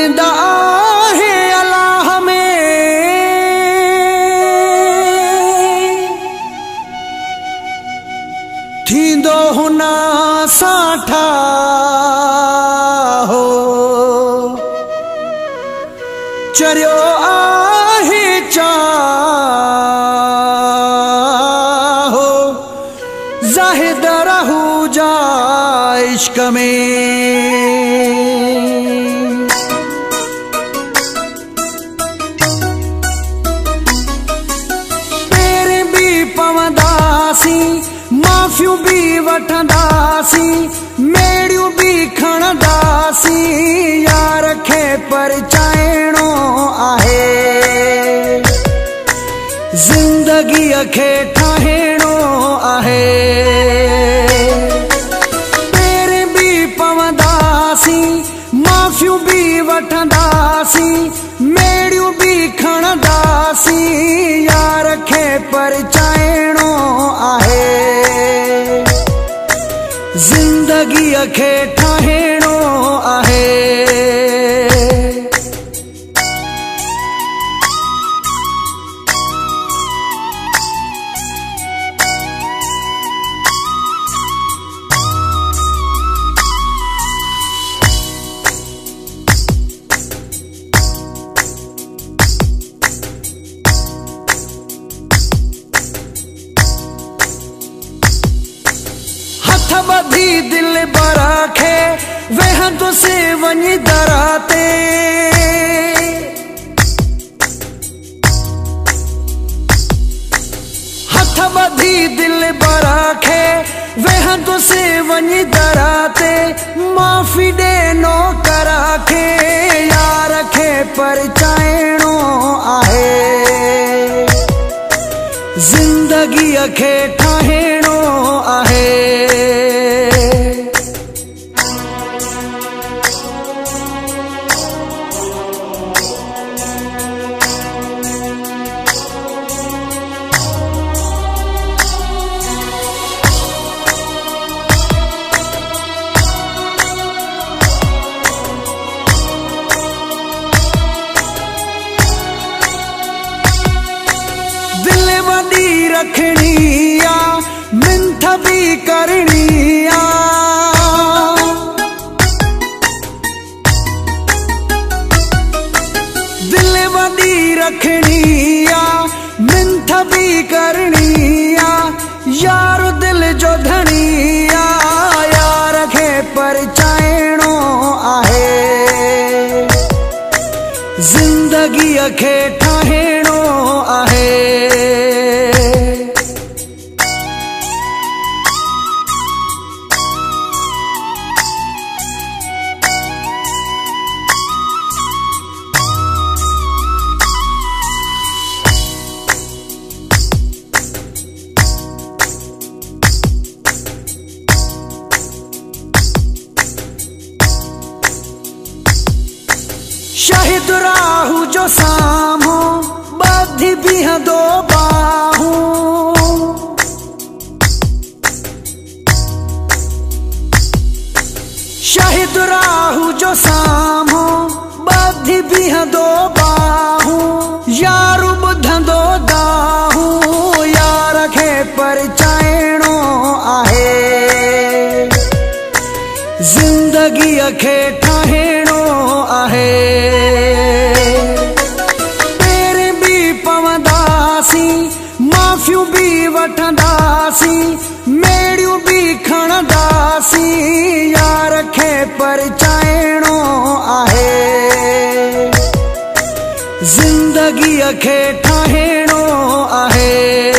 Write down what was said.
उमेद आहे अल्लाह में, थींदो हुन साठा हो चरियो आहे चाहो ज़ाहिद रहू जा इश्क में। पेर भी पवंदासी माफ़ियूं भी वठंदासी मेड़ियूं भी खणंदासी यार खे परचाइणो आहे ज़िंदगीअ खे ठाहिणो आहे। पेर भी पवंदासी माफ़ियूं भी वठंदासी मेड़ियूं भी खणंदासी यार खे परचाइणो आहे ज़िंदगीअ खे ठाहिणो आहे। हथ ॿधी दिल बरखे वेहंदो से वञी दराते हथ ॿधी दिल बरखे वेहंदो से वञी दराते माफ़ी ॾे नौकर खे यार खे परचाइणो आहे ज़िंदगीअ खे ठाहिणो आहे। दिल वॾी रखणी आ मिंथ भी करणी आ दिल वॾी रखणी आ मिंथ भी करणी आ यार दिल जो धणी आ यार खे परचाइणो आहे ज़िंदगीअ खे ठाहिणो आहे। शाहिद राहू जो साम्हूं ॿधी बीहंदो बाहूं शाहिद राहू जो साम्हूं ॿधी बीहंदो बाहूं यार ॿुधंदो दाहूं यार खे परचाइणो आहे ज़िंदगीअ खे ठाहिणो आहे। पेर भी पवंदासी माफ़ियूं भी वठंदासी मेड़ियूं भी खणंदासी यार खे परचाइणो आहे ज़िंदगीअ खे ठाहिणो आहे।